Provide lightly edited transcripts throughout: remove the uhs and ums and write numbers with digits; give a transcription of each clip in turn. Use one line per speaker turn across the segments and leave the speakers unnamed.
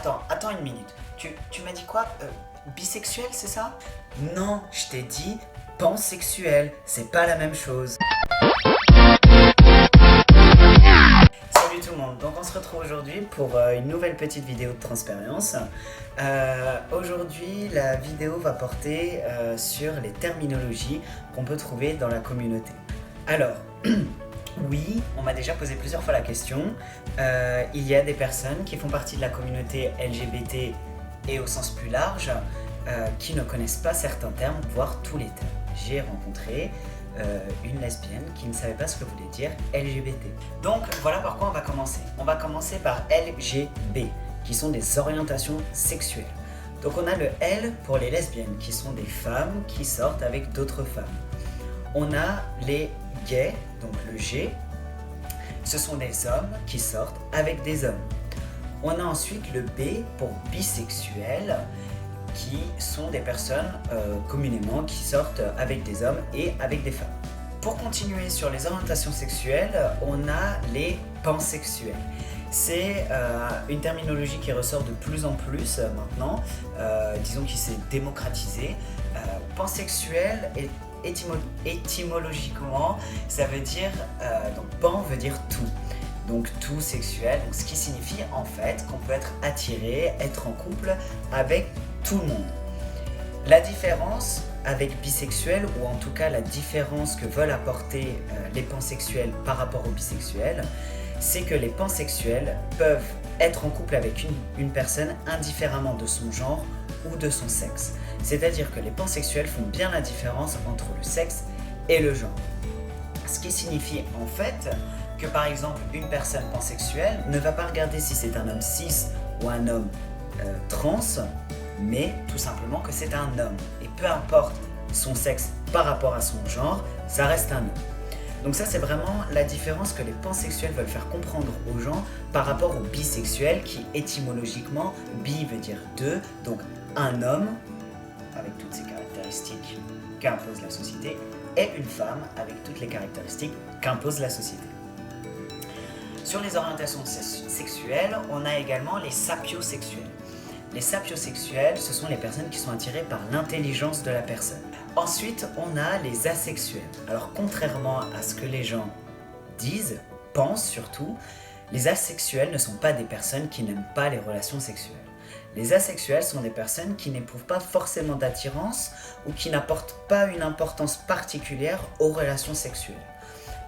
Attends une minute. Tu m'as dit quoi? Bisexuel, c'est ça? Non, je t'ai dit pansexuel, c'est pas la même chose. Salut tout le monde, donc on se retrouve aujourd'hui pour une nouvelle petite vidéo de Transpérience. Aujourd'hui, la vidéo va porter sur les terminologies qu'on peut trouver dans la communauté. Alors, oui, on m'a déjà posé plusieurs fois la question. Il y a des personnes qui font partie de la communauté LGBT et au sens plus large, qui ne connaissent pas certains termes, voire tous les termes. J'ai rencontré une lesbienne qui ne savait pas ce que voulait dire LGBT. Donc voilà par quoi on va commencer. On va commencer par LGB, qui sont des orientations sexuelles. Donc on a le L pour les lesbiennes, qui sont des femmes qui sortent avec d'autres femmes. On a les gays, donc le G, ce sont des hommes qui sortent avec des hommes. On a ensuite le B pour bisexuel, qui sont des personnes communément qui sortent avec des hommes et avec des femmes. Pour continuer sur les orientations sexuelles, on a les pansexuels. C'est une terminologie qui ressort de plus en plus maintenant, disons qu'il s'est démocratisé. Pansexuel est étymologiquement, ça veut dire, donc pan veut dire tout, donc tout sexuel, donc ce qui signifie en fait qu'on peut être attiré, être en couple avec tout le monde. La différence avec bisexuel, ou en tout cas la différence que veulent apporter les pansexuels par rapport aux bisexuels, c'est que les pansexuels peuvent être en couple avec une personne indifféremment de son genre ou de son sexe. C'est-à-dire que les pansexuels font bien la différence entre le sexe et le genre. Ce qui signifie en fait que par exemple une personne pansexuelle ne va pas regarder si c'est un homme cis ou un homme trans, mais tout simplement que c'est un homme. Et peu importe son sexe par rapport à son genre, ça reste un homme. Donc ça c'est vraiment la différence que les pansexuels veulent faire comprendre aux gens par rapport aux bisexuels qui étymologiquement, bi veut dire deux, donc un homme avec toutes ces caractéristiques qu'impose la société et une femme avec toutes les caractéristiques qu'impose la société. Sur les orientations sexuelles, on a également les sapiosexuels. Les sapiosexuels, ce sont les personnes qui sont attirées par l'intelligence de la personne. Ensuite, on a les asexuels. Alors, contrairement à ce que les gens disent, pensent surtout, les asexuels ne sont pas des personnes qui n'aiment pas les relations sexuelles. Les asexuels sont des personnes qui n'éprouvent pas forcément d'attirance ou qui n'apportent pas une importance particulière aux relations sexuelles.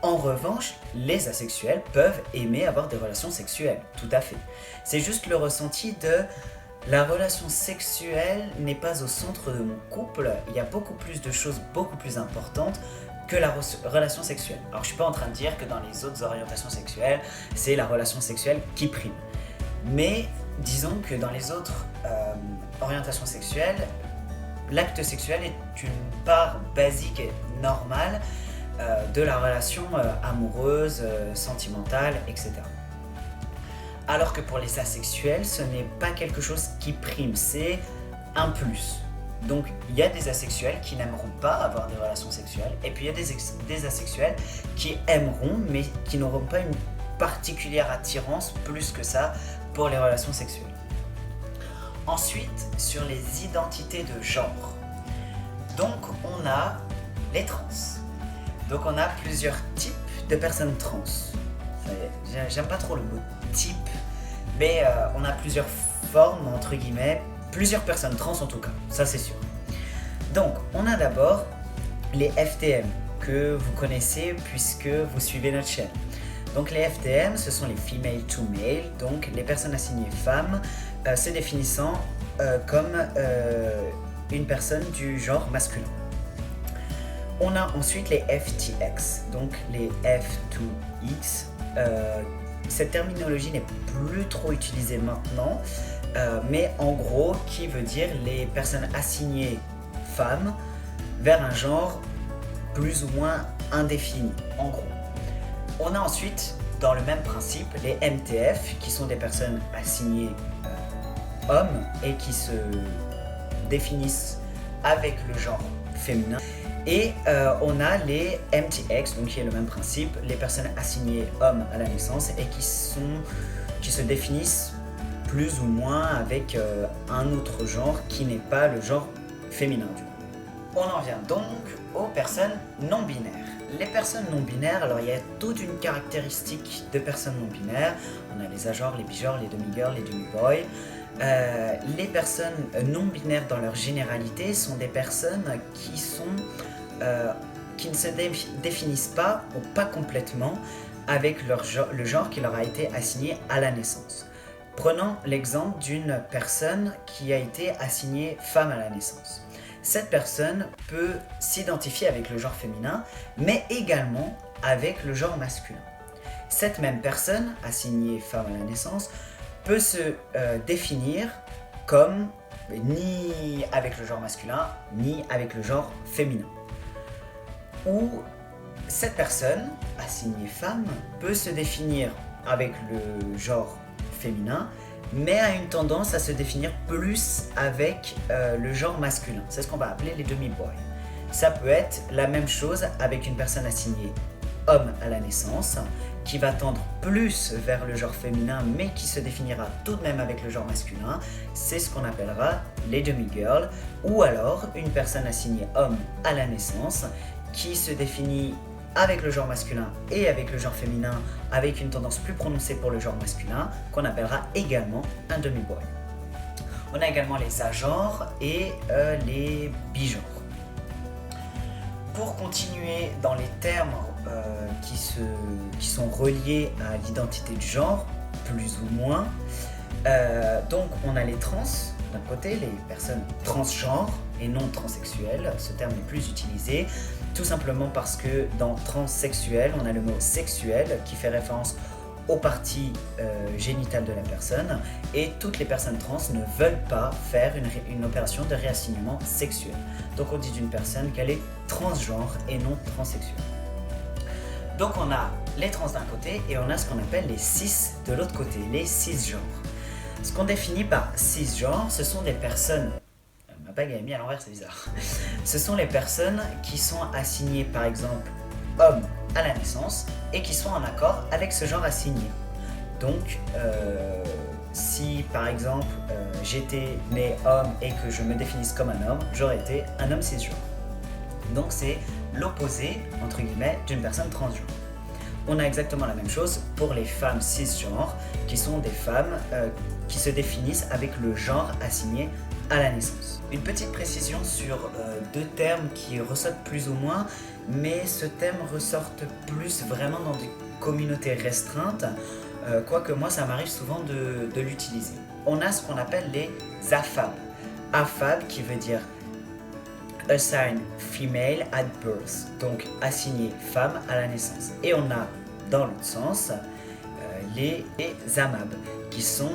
En revanche, les asexuels peuvent aimer avoir des relations sexuelles, tout à fait. C'est juste le ressenti de la relation sexuelle n'est pas au centre de mon couple, il y a beaucoup plus de choses beaucoup plus importantes que la relation sexuelle. Alors je suis pas en train de dire que dans les autres orientations sexuelles, c'est la relation sexuelle qui prime. Mais disons que dans les autres orientations sexuelles, l'acte sexuel est une part basique et normale de la relation amoureuse, sentimentale, etc. Alors que pour les asexuels, ce n'est pas quelque chose qui prime, c'est un plus. Donc il y a des asexuels qui n'aimeront pas avoir des relations sexuelles, et puis il y a des asexuels qui aimeront, mais qui n'auront pas une particulière attirance plus que ça pour les relations sexuelles. Ensuite, sur les identités de genre. Donc on a les trans. Donc on a plusieurs types de personnes trans. J'aime pas trop le mot type, mais on a plusieurs formes, entre guillemets, plusieurs personnes trans en tout cas, ça c'est sûr. Donc on a d'abord les FTM, que vous connaissez puisque vous suivez notre chaîne. Donc les FTM, ce sont les female to male, donc les personnes assignées femmes, se définissant comme une personne du genre masculin. On a ensuite les FTX, donc les F2X. Cette terminologie n'est plus trop utilisée maintenant, mais en gros, qui veut dire les personnes assignées femmes vers un genre plus ou moins indéfini, en gros. On a ensuite, dans le même principe, les MTF, qui sont des personnes assignées hommes et qui se définissent avec le genre féminin. Et on a les MTX, donc qui est le même principe, les personnes assignées hommes à la naissance et qui se définissent plus ou moins avec un autre genre qui n'est pas le genre féminin du coup. On en vient donc aux personnes non binaires. Les personnes non binaires, alors il y a toute une caractéristique de personnes non binaires. On a les agenres, les bigenres, les demi-girls, les demi-boys. Les personnes non binaires dans leur généralité sont des personnes qui ne se définissent pas ou pas complètement avec le genre qui leur a été assigné à la naissance. Prenons l'exemple d'une personne qui a été assignée femme à la naissance. Cette personne peut s'identifier avec le genre féminin, mais également avec le genre masculin. Cette même personne, assignée femme à la naissance, peut se définir comme ni avec le genre masculin, ni avec le genre féminin. Ou cette personne, assignée femme, peut se définir avec le genre féminin, mais a une tendance à se définir plus avec le genre masculin. C'est ce qu'on va appeler les demi-boys. Ça peut être la même chose avec une personne assignée homme à la naissance, qui va tendre plus vers le genre féminin, mais qui se définira tout de même avec le genre masculin. C'est ce qu'on appellera les demi-girls. Ou alors une personne assignée homme à la naissance, qui se définit avec le genre masculin et avec le genre féminin, avec une tendance plus prononcée pour le genre masculin, qu'on appellera également un demi-boy. On a également les agenres et les bigenres. Pour continuer dans les termes qui sont reliés à l'identité du genre, plus ou moins, donc on a les trans, d'un côté, les personnes transgenres et non transsexuelles. Ce terme n'est plus utilisé, tout simplement parce que dans transsexuel, on a le mot sexuel qui fait référence aux parties génitales de la personne, et toutes les personnes trans ne veulent pas faire une opération de réassignement sexuel. Donc on dit d'une personne qu'elle est transgenre et non transsexuelle. Donc on a les trans d'un côté et on a ce qu'on appelle les cis de l'autre côté, les cisgenres. Ce qu'on définit par cisgenre, ce sont des personnes... Ma bague est mise à l'envers, c'est bizarre. Ce sont les personnes qui sont assignées par exemple homme à la naissance et qui sont en accord avec ce genre assigné. Donc si par exemple j'étais né homme et que je me définisse comme un homme, j'aurais été un homme cisgenre. Donc c'est l'opposé, entre guillemets, d'une personne transgenre. On a exactement la même chose pour les femmes cisgenres, qui sont des femmes qui se définissent avec le genre assigné à la naissance. Une petite précision sur deux termes qui ressortent plus ou moins, mais ce terme ressortent plus vraiment dans des communautés restreintes, quoique moi ça m'arrive souvent de l'utiliser. On a ce qu'on appelle les AFAB. AFAB qui veut dire Assigned Female at Birth, donc assigné femme à la naissance. Et on a dans l'autre sens les AMAB qui sont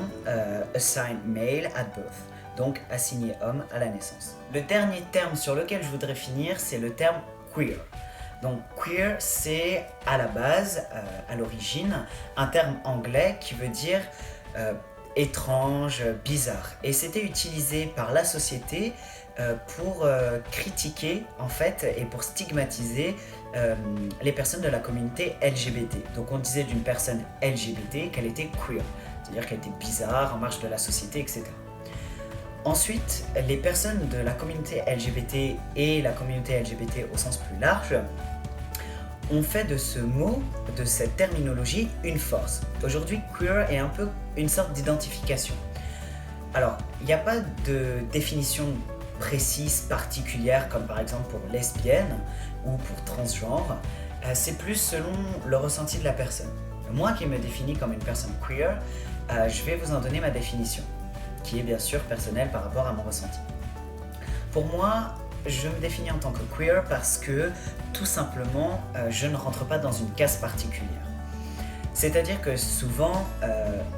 Assigned Male at Birth, donc assigné homme à la naissance. Le dernier terme sur lequel je voudrais finir, c'est le terme queer. Donc queer, c'est à la base, à l'origine, un terme anglais qui veut dire étrange, bizarre. Et c'était utilisé par la société pour critiquer en fait et pour stigmatiser les personnes de la communauté LGBT. Donc on disait d'une personne LGBT qu'elle était queer, c'est-à-dire qu'elle était bizarre, en marge de la société, etc. Ensuite, les personnes de la communauté LGBT et la communauté LGBT au sens plus large ont fait de ce mot, de cette terminologie, une force. Aujourd'hui, queer est un peu une sorte d'identification. Alors, il n'y a pas de définition précise, particulière, comme par exemple pour lesbienne ou pour transgenre. C'est plus selon le ressenti de la personne. Moi qui me définis comme une personne queer, je vais vous en donner ma définition, qui est bien sûr personnelle par rapport à mon ressenti. Pour moi, je me définis en tant que queer parce que, tout simplement, je ne rentre pas dans une case particulière. C'est-à-dire que souvent,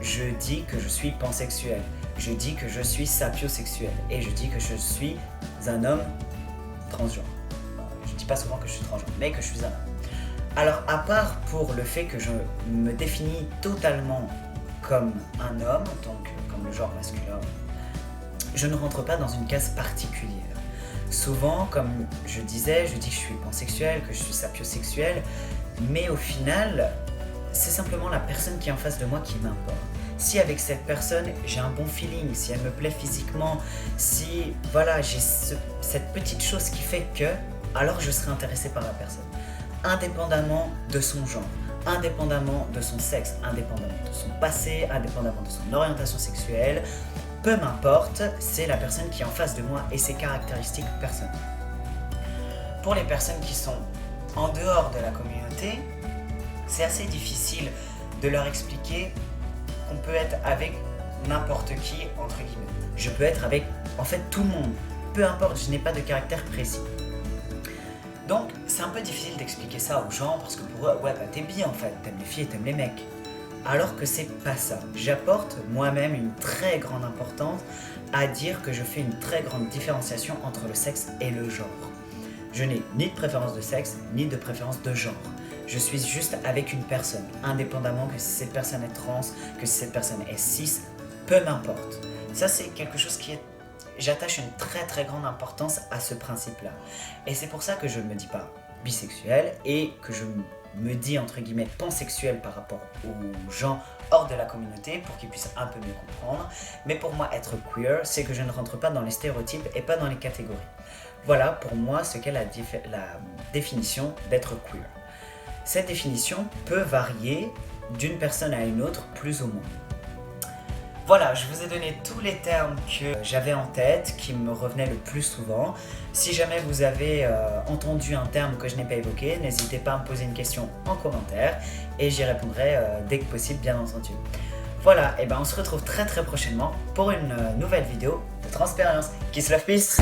je dis que je suis pansexuel, je dis que je suis sapiosexuel et je dis que je suis un homme transgenre. Je ne dis pas souvent que je suis transgenre, mais que je suis un homme. Alors, à part pour le fait que je me définis totalement comme un homme, donc comme le genre masculin, je ne rentre pas dans une case particulière. Souvent, comme je disais, je dis que je suis pansexuel, que je suis sapiosexuel, mais au final, c'est simplement la personne qui est en face de moi qui m'importe. si avec cette personne j'ai un bon feeling, si elle me plaît physiquement, si voilà j'ai cette petite chose qui fait que, alors je serai intéressé par la personne, indépendamment de son genre, indépendamment de son sexe, indépendamment de son passé, indépendamment de son orientation sexuelle, peu m'importe, c'est la personne qui est en face de moi et ses caractéristiques personnelles. Pour les personnes qui sont en dehors de la communauté, c'est assez difficile de leur expliquer qu'on peut être avec n'importe qui, entre guillemets. Je peux être avec, en fait, tout le monde. Peu importe, je n'ai pas de caractère précis. Donc, c'est un peu difficile d'expliquer ça aux gens parce que pour eux, ouais, bah t'es bi en fait, t'aimes les filles et t'aimes les mecs. Alors que c'est pas ça. J'apporte moi-même une très grande importance à dire que je fais une très grande différenciation entre le sexe et le genre. Je n'ai ni de préférence de sexe, ni de préférence de genre. Je suis juste avec une personne, indépendamment que si cette personne est trans, que si cette personne est cis, peu m'importe. Ça, c'est quelque chose qui est... J'attache une très très grande importance à ce principe-là. Et c'est pour ça que je ne me dis pas bisexuel et que je me dis entre guillemets pansexuel par rapport aux gens hors de la communauté pour qu'ils puissent un peu mieux comprendre. Mais pour moi, être queer, c'est que je ne rentre pas dans les stéréotypes et pas dans les catégories. Voilà pour moi ce qu'est la définition d'être queer. Cette définition peut varier d'une personne à une autre, plus ou moins. Voilà, je vous ai donné tous les termes que j'avais en tête, qui me revenaient le plus souvent. Si jamais vous avez entendu un terme que je n'ai pas évoqué, n'hésitez pas à me poser une question en commentaire et j'y répondrai dès que possible, bien entendu. Voilà, et ben on se retrouve très très prochainement pour une nouvelle vidéo de Transpérience. Kiss Love Peace!